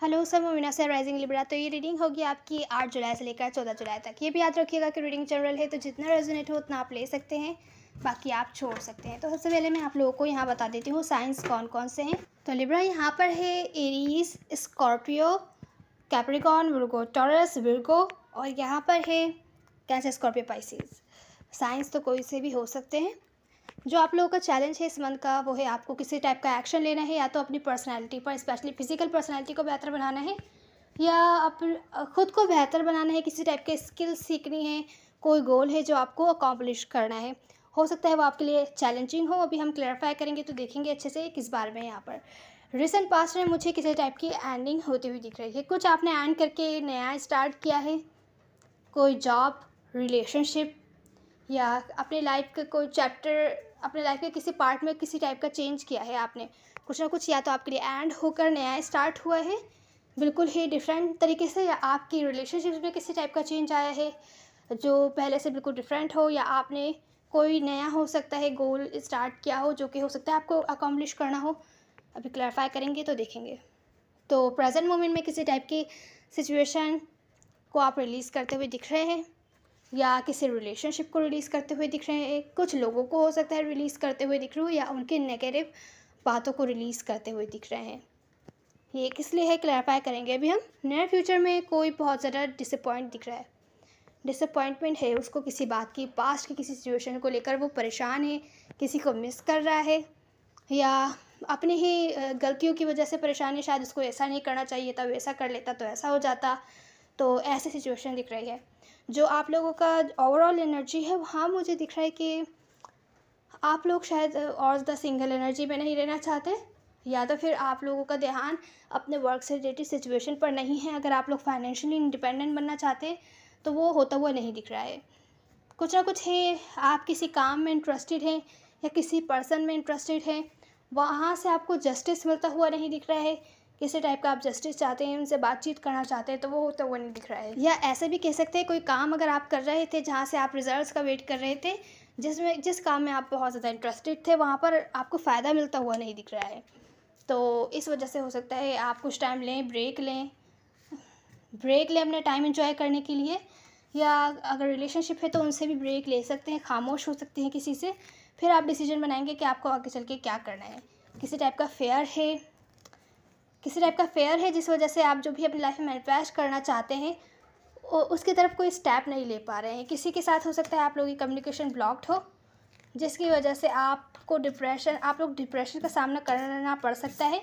Hello सब, मोमिना से rising Libra. तो ये रीडिंग होगी आपकी 8 जुलाई से लेकर 14 जुलाई तक। ये भी याद रखिएगा कि रीडिंग जनरल है, तो जितना रेजोनेट हो उतना आप ले सकते हैं, बाकी आप छोड़ सकते हैं। तो सबसे पहले मैं आप लोगों को यहाँ बता देती हूँ साइंस कौन कौन से हैं। तो लिब्रा यहाँ पर है एरीज, स्कॉर्पियो, कैप्रिकॉर्न, वर्गो, टॉरस, विर्गो, और यहाँ पर है कैंसर, स्कॉर्पियो, पाइसेस। साइंस तो कोई से भी हो सकते हैं। जो आप लोगों का चैलेंज है इस मंथ का वो है आपको किसी टाइप का एक्शन लेना है, या तो अपनी पर्सनालिटी पर, स्पेशली फिजिकल पर्सनालिटी को बेहतर बनाना है, या खुद को बेहतर बनाना है, किसी टाइप के स्किल्स सीखनी है, कोई गोल है जो आपको अकॉम्प्लिश करना है। हो सकता है वो आपके लिए चैलेंजिंग हो, अभी हम क्लैरिफाई करेंगे तो देखेंगे अच्छे से किस बारे में। यहाँ पर रिसेंट पास्ट में मुझे किसी टाइप की एंडिंग होती हुई दिख रही है। कुछ आपने एंड करके नया स्टार्ट किया है, कोई जॉब, रिलेशनशिप, या अपने लाइफ का कोई चैप्टर, अपने लाइफ के किसी पार्ट में किसी टाइप का चेंज किया है आपने कुछ ना कुछ, या तो आपके लिए एंड होकर नया स्टार्ट हुआ है बिल्कुल ही डिफरेंट तरीके से, या आपकी रिलेशनशिप में किसी टाइप का चेंज आया है जो पहले से बिल्कुल डिफरेंट हो, या आपने कोई नया हो सकता है गोल स्टार्ट किया हो जो कि हो सकता है आपको अकॉम्प्लिश करना हो। अभी क्लैरिफाई करेंगे तो देखेंगे। तो प्रेजेंट मोमेंट में किसी टाइप की सिचुएशन को आप रिलीज़ करते हुए दिख रहे हैं, या किसी रिलेशनशिप को रिलीज़ करते हुए दिख रहे हैं। कुछ लोगों को हो सकता है रिलीज़ करते हुए दिख रहे हो, या उनके नेगेटिव बातों को रिलीज़ करते हुए दिख रहे हैं। ये किस लिए है क्लैरिफाई करेंगे अभी हम। नियर फ्यूचर में कोई बहुत ज़्यादा डिसअपॉइंट दिख रहा है, डिसअपॉइंटमेंट है उसको किसी बात की, पास्ट की किसी सिचुएशन को लेकर वो परेशान है, किसी को मिस कर रहा है, या अपनी ही गलतियों की वजह से परेशान है। शायद उसको ऐसा नहीं करना चाहिए था, वैसा कर लेता तो ऐसा हो जाता। तो ऐसी सिचुएशन दिख रही है। जो आप लोगों का ओवरऑल एनर्जी है वहाँ मुझे दिख रहा है कि आप लोग शायद और ज़्यादा सिंगल एनर्जी में नहीं रहना चाहते, या तो फिर आप लोगों का ध्यान अपने वर्क से रिलेटेड सिचुएशन पर नहीं है। अगर आप लोग फाइनेंशियली इंडिपेंडेंट बनना चाहते हैं तो वो होता हुआ नहीं दिख रहा है। कुछ ना कुछ है, आप किसी काम में इंटरेस्टेड हैं या किसी पर्सन में इंटरेस्टेड हैं, वहाँ से आपको जस्टिस मिलता हुआ नहीं दिख रहा है। किसी टाइप का आप जस्टिस चाहते हैं, उनसे बातचीत करना चाहते हैं, तो वो होता हुआ नहीं दिख रहा है। या ऐसे भी कह सकते हैं कोई काम अगर आप कर रहे थे जहाँ से आप रिजल्ट्स का वेट कर रहे थे, जिस काम में आप बहुत ज़्यादा इंटरेस्टेड थे, वहाँ पर आपको फ़ायदा मिलता हुआ नहीं दिख रहा है। तो इस वजह से हो सकता है आप कुछ टाइम लें, ब्रेक लें अपना टाइम एंजॉय करने के लिए, या अगर रिलेशनशिप है तो उनसे भी ब्रेक ले सकते हैं, खामोश हो सकते हैं किसी से। फिर आप डिसीजन बनाएंगे कि आपको आगे चल के क्या करना है। किसी टाइप का फेयर है जिस वजह से आप जो भी अपनी लाइफ में मैनिफेस्ट करना चाहते हैं उसकी तरफ कोई स्टेप नहीं ले पा रहे हैं। किसी के साथ हो सकता है आप लोगों की कम्युनिकेशन ब्लॉक्ड हो, जिसकी वजह से आप लोग डिप्रेशन का सामना करना पड़ सकता है,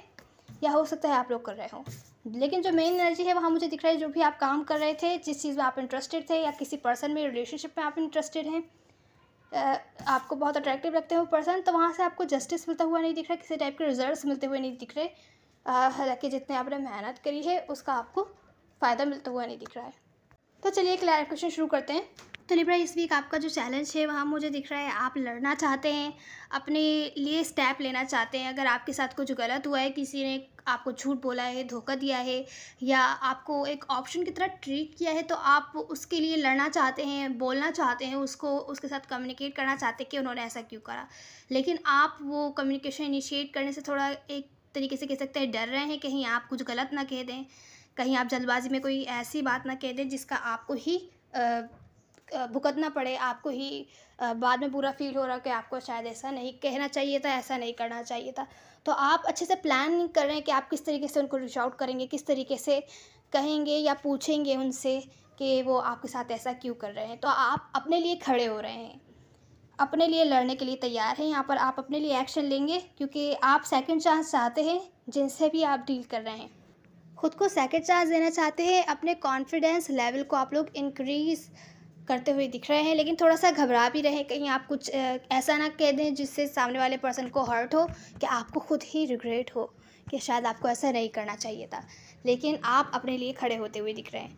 या हो सकता है आप लोग कर रहे हो। लेकिन जो मेन एनर्जी है वहाँ मुझे दिख रहा है जो भी आप काम कर रहे थे, जिस चीज़ में आप इंटरेस्टेड थे, या किसी पर्सन में, रिलेशनशिप में आप इंटरेस्टेड हैं, आपको बहुत अट्रैक्टिव लगते हैं वो पर्सन, तो वहाँ से आपको जस्टिस मिलता हुआ नहीं दिख रहा है, किसी टाइप के रिजल्ट्स मिलते हुए नहीं दिख रहे। हालांकि जितने आपने मेहनत करी है उसका आपको फ़ायदा मिलता हुआ नहीं दिख रहा है। तो चलिए क्लैरिफिकेशन शुरू करते हैं। तो लिब्रा, इस वीक आपका जो चैलेंज है वहाँ मुझे दिख रहा है आप लड़ना चाहते हैं, अपने लिए स्टेप लेना चाहते हैं। अगर आपके साथ कुछ गलत हुआ है, किसी ने आपको झूठ बोला है, धोखा दिया है, या आपको एक ऑप्शन की तरह ट्रीट किया है, तो आप उसके लिए लड़ना चाहते हैं, बोलना चाहते हैं उसको, उसके साथ कम्युनिकेट करना चाहते हैं कि उन्होंने ऐसा क्यों करा। लेकिन आप वो कम्युनिकेशन इनिशिएट करने से थोड़ा एक तरीके से कह सकते हैं डर रहे हैं, कहीं आप कुछ गलत ना कह दें, कहीं आप जल्दबाजी में कोई ऐसी बात ना कह दें जिसका आपको ही भुगतना पड़े, आपको ही बाद में बुरा फील हो रहा कि आपको शायद ऐसा नहीं कहना चाहिए था, ऐसा नहीं करना चाहिए था। तो आप अच्छे से प्लान कर रहे हैं कि आप किस तरीके से उनको रीच आउट करेंगे, किस तरीके से कहेंगे या पूछेंगे उनसे कि वो आपके साथ ऐसा क्यों कर रहे हैं। तो आप अपने लिए खड़े हो रहे हैं, अपने लिए लड़ने के लिए तैयार हैं। यहाँ पर आप अपने लिए एक्शन लेंगे क्योंकि आप सेकंड चांस चाहते हैं जिनसे भी आप डील कर रहे हैं। खुद को सेकंड चांस देना चाहते हैं, अपने कॉन्फिडेंस लेवल को आप लोग इंक्रीज़ करते हुए दिख रहे हैं, लेकिन थोड़ा सा घबरा भी रहे हैं कहीं आप कुछ ऐसा ना कह दें जिससे सामने वाले पर्सन को हर्ट हो, कि आपको खुद ही रिग्रेट हो कि शायद आपको ऐसा नहीं करना चाहिए था। लेकिन आप अपने लिए खड़े होते हुए दिख रहे हैं,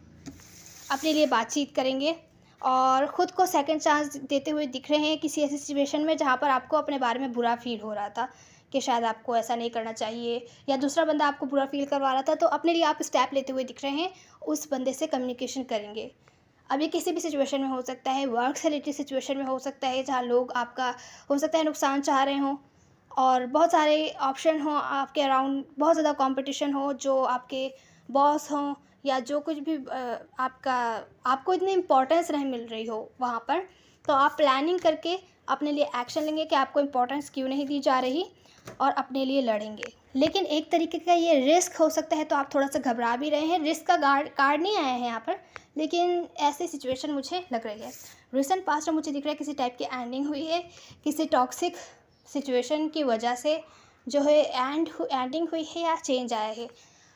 अपने लिए बातचीत करेंगे और ख़ुद को सेकंड चांस देते हुए दिख रहे हैं किसी ऐसी सिचुएशन में जहाँ पर आपको अपने बारे में बुरा फील हो रहा था कि शायद आपको ऐसा नहीं करना चाहिए, या दूसरा बंदा आपको बुरा फील करवा रहा था, तो अपने लिए आप स्टेप लेते हुए दिख रहे हैं, उस बंदे से कम्युनिकेशन करेंगे। अब ये किसी भी सिचुएशन में हो सकता है, वर्क से रिलेटेड सिचुएशन में हो सकता है जहाँ लोग आपका हो सकता है नुकसान चाह रहे हों, और बहुत सारे ऑप्शन हों आपके अराउंड, बहुत ज़्यादा कंपटीशन हो जो आपके बॉस हों या जो कुछ भी आपको इतनी इम्पोर्टेंस नहीं मिल रही हो वहाँ पर, तो आप प्लानिंग करके अपने लिए एक्शन लेंगे कि आपको इम्पोर्टेंस क्यों नहीं दी जा रही, और अपने लिए लड़ेंगे। लेकिन एक तरीके का ये रिस्क हो सकता है, तो आप थोड़ा सा घबरा भी रहे हैं। रिस्क का कार्ड नहीं आया है यहाँ पर, लेकिन ऐसी सिचुएशन मुझे लग रही है। रिसेंट पास्ट में मुझे दिख रहा है किसी टाइप की एंडिंग हुई है, किसी टॉक्सिक सिचुएशन की वजह से जो है एंडिंग हुई है या चेंज आया है।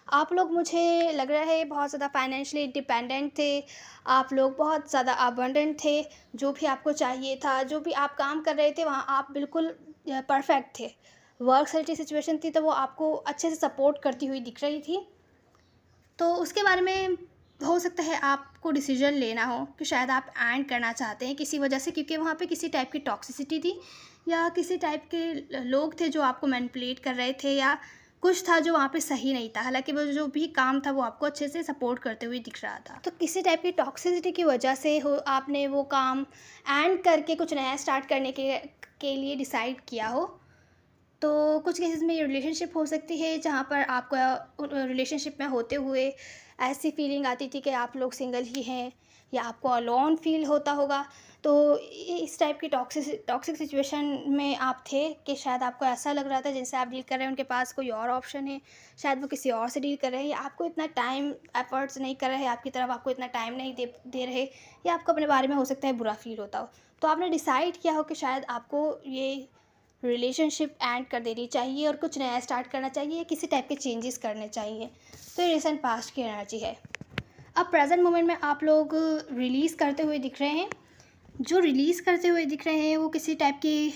आप लोग, मुझे लग रहा है, बहुत ज़्यादा फाइनेंशियली डिपेंडेंट थे। आप लोग बहुत ज़्यादा अबंडेंट थे। जो भी आपको चाहिए था, जो भी आप काम कर रहे थे, वहाँ आप बिल्कुल परफेक्ट थे। वर्क से रिलेटेड सिचुएशन थी तो वो आपको अच्छे से सपोर्ट करती हुई दिख रही थी। तो उसके बारे में हो सकता है आपको डिसीजन लेना हो कि शायद आप एंड करना चाहते हैं किसी वजह से, क्योंकि वहाँ पे किसी टाइप की टॉक्सिसिटी थी या किसी टाइप के लोग थे जो आपको मैनिपुलेट कर रहे थे, या कुछ था जो वहाँ पे सही नहीं था। हालांकि वो जो भी काम था वो आपको अच्छे से सपोर्ट करते हुए दिख रहा था। तो किसी टाइप की टॉक्सिसिटी की वजह से आपने वो काम एंड करके कुछ नया स्टार्ट करने के लिए डिसाइड किया हो। तो कुछ केसेस में ये रिलेशनशिप हो सकती है जहाँ पर आपको रिलेशनशिप में होते हुए ऐसी फीलिंग आती थी कि आप लोग सिंगल ही हैं, या आपको अलोन फील होता होगा। तो इस टाइप की टॉक्सिक सिचुएशन में आप थे कि शायद आपको ऐसा लग रहा था जिनसे आप डील कर रहे हैं उनके पास कोई और ऑप्शन है, शायद वो किसी और से डील कर रहे हैं, या आपको इतना टाइम एफर्ट्स नहीं कर रहे, आपकी तरफ आपको इतना टाइम नहीं दे रहे, या आपको अपने बारे में हो सकता है बुरा फील होता हो। तो आपने डिसाइड किया हो कि शायद आपको ये रिलेशनशिप एंड कर देनी चाहिए और कुछ नया स्टार्ट करना चाहिए, या किसी टाइप के चेंजेस करने चाहिए। तो ये रिसेंट पास्ट की एनर्जी है। अब प्रेजेंट मोमेंट में आप लोग रिलीज़ करते हुए दिख रहे हैं। जो रिलीज़ करते हुए दिख रहे हैं वो किसी टाइप की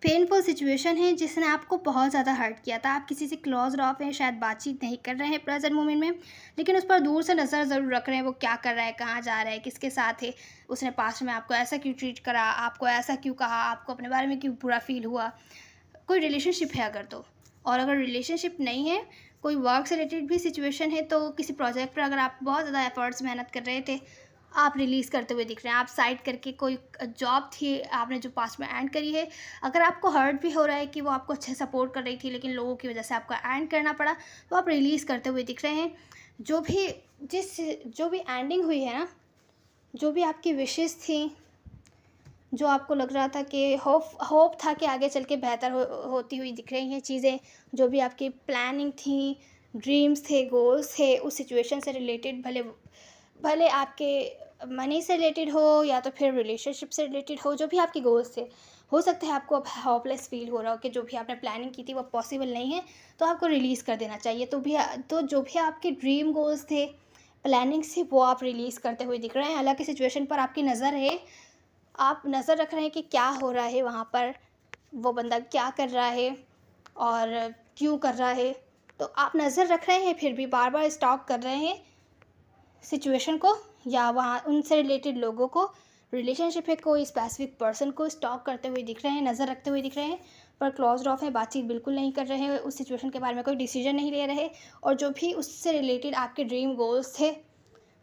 पेनफुल सिचुएशन है जिसने आपको बहुत ज़्यादा हर्ट किया था। आप किसी से क्लोज ऑफ हैं, शायद बातचीत नहीं कर रहे हैं प्रेजेंट मोमेंट में, लेकिन उस पर दूर से नज़र ज़रूर रख रहे हैं। वो क्या कर रहा है, कहाँ जा रहा है, किसके साथ है, उसने पास्ट में आपको ऐसा क्यों ट्रीट करा, आपको ऐसा क्यों कहा, आपको अपने बारे में क्यों बुरा फील हुआ। कोई रिलेशनशिप है अगर तो, और अगर रिलेशनशिप नहीं है, कोई वर्क से रिलेटेड भी सिचुएशन है, तो किसी प्रोजेक्ट पर अगर आप बहुत ज़्यादा एफर्ट्स मेहनत कर रहे थे, आप रिलीज़ करते हुए दिख रहे हैं। आप साइड करके कोई जॉब थी आपने जो पास्ट में एंड करी है, अगर आपको हर्ट भी हो रहा है कि वो आपको अच्छे सपोर्ट कर रही थी लेकिन लोगों की वजह से आपको एंड करना पड़ा, तो आप रिलीज़ करते हुए दिख रहे हैं। जो भी एंडिंग हुई है ना, जो भी आपकी विशेज़ थी, जो आपको लग रहा था कि होप था कि आगे चल के बेहतर होती हुई दिख रही हैं चीज़ें, जो भी आपकी प्लानिंग थी, ड्रीम्स थे, गोल्स थे, उस सिचुएशन से रिलेटेड, भले आपके मनी से रिलेटेड हो या तो फिर रिलेशनशिप से रिलेटेड हो, जो भी आपके गोल्स थे, हो सकता है आपको अब होपलेस फील हो रहा हो कि जो भी आपने प्लानिंग की थी वो पॉसिबल नहीं है, तो आपको रिलीज़ कर देना चाहिए। तो जो भी आपके ड्रीम गोल्स थे, प्लानिंग्स थी, वो आप रिलीज़ करते हुए दिख रहे हैं। हालांकि सिचुएशन पर आपकी नज़र है, आप नज़र रख रहे हैं कि क्या हो रहा है वहाँ पर, वो बंदा क्या कर रहा है और क्यों कर रहा है। तो आप नज़र रख रहे हैं, फिर भी बार बार स्टॉक कर रहे हैं सिचुएशन को, या वहाँ उनसे रिलेटेड लोगों को, रिलेशनशिप है, कोई स्पेसिफिक पर्सन को स्टॉक करते हुए दिख रहे हैं, नज़र रखते हुए दिख रहे हैं, पर क्लोज्ड ऑफ है, बातचीत बिल्कुल नहीं कर रहे हैं, उस सिचुएशन के बारे में कोई डिसीजन नहीं ले रहे, और जो भी उससे रिलेटेड आपके ड्रीम गोल्स थे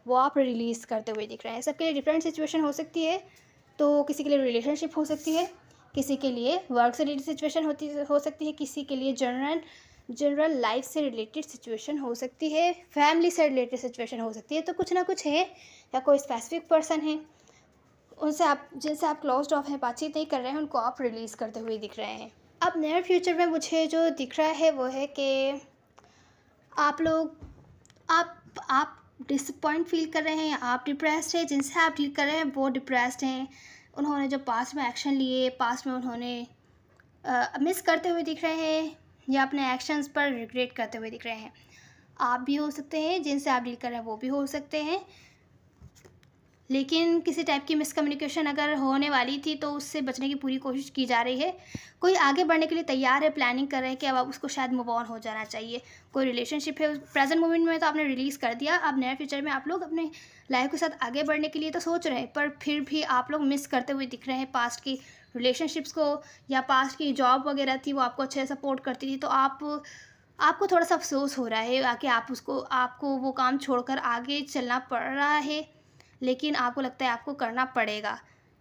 वो आप रिलीज़ करते हुए दिख रहे हैं। सबके लिए डिफरेंट सिचुएशन हो सकती है। तो किसी के लिए रिलेशनशिप हो सकती है, किसी के लिए वर्क से रिलेटेड सिचुएशन हो सकती है, किसी के लिए जनरल लाइफ से रिलेटेड सिचुएशन हो सकती है, फैमिली से रिलेटेड सिचुएशन हो सकती है। तो कुछ ना कुछ है, या कोई स्पेसिफिक पर्सन है जिनसे आप क्लोज्ड ऑफ हैं, बातचीत नहीं कर रहे हैं, उनको आप रिलीज़ करते हुए दिख रहे हैं। अब नियर फ्यूचर में मुझे जो दिख रहा है वो है कि आप लोग आप डिसअपॉइंट फील कर रहे हैं, आप डिप्रेस्ड हैं, जिनसे आप डील कर रहे हैं वो डिप्रेस्ड हैं। उन्होंने जो पास्ट में एक्शन लिए, पास्ट में उन्होंने मिस करते हुए दिख रहे हैं, या अपने एक्शंस पर रिग्रेट करते हुए दिख रहे हैं। आप भी हो सकते हैं, जिनसे आप डील कर रहे हैं वो भी हो सकते हैं। लेकिन किसी टाइप की मिसकम्युनिकेशन अगर होने वाली थी तो उससे बचने की पूरी कोशिश की जा रही है। कोई आगे बढ़ने के लिए तैयार है, प्लानिंग कर रहे हैं कि अब उसको शायद मूव ऑन हो जाना चाहिए। कोई रिलेशनशिप है, प्रेजेंट मोमेंट में तो आपने रिलीज़ कर दिया, अब नियर फ्यूचर में आप लोग अपने लाइफ के साथ आगे बढ़ने के लिए तो सोच रहे हैं, पर फिर भी आप लोग मिस करते हुए दिख रहे हैं पास्ट की रिलेशनशिप्स को, या पास्ट की जॉब वगैरह थी वो आपको अच्छे से सपोर्ट करती थी, तो आपको थोड़ा सा अफसोस हो रहा है कि आपको वो काम छोड़कर आगे चलना पड़ रहा है। लेकिन आपको लगता है आपको करना पड़ेगा,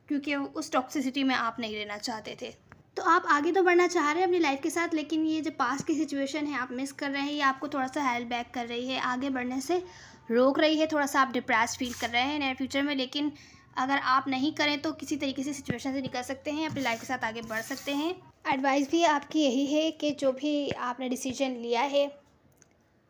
क्योंकि उस टॉक्सिसिटी में आप नहीं रहना चाहते थे। तो आप आगे तो बढ़ना चाह रहे हैं अपनी लाइफ के साथ, लेकिन ये जो पास्ट की सिचुएशन है आप मिस कर रहे हैं, ये आपको थोड़ा सा हेल्प बैक कर रही है, आगे बढ़ने से रोक रही है, थोड़ा सा आप डिप्रेस फील कर रहे हैं नियर फ्यूचर में। लेकिन अगर आप नहीं करें तो किसी तरीके से सिचुएशन से निकल सकते हैं, अपनी लाइफ के साथ आगे बढ़ सकते हैं। एडवाइस भी आपकी यही है कि जो भी आपने डिसीजन लिया है,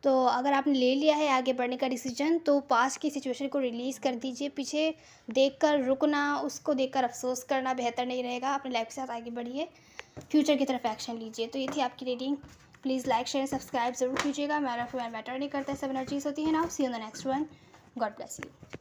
तो अगर आपने ले लिया है आगे बढ़ने का डिसीजन, तो पास्ट की सिचुएशन को रिलीज़ कर दीजिए। पीछे देखकर रुकना, उसको देखकर अफसोस करना बेहतर नहीं रहेगा। अपनी लाइफ के साथ आगे बढ़िए, फ्यूचर की तरफ एक्शन लीजिए। तो ये थी आपकी reading. Please like share subscribe ज़रूर कीजिएगा। मेरा मैटर नहीं करता, सब एनर्जीज होती है ना। See you in the next one. God bless you.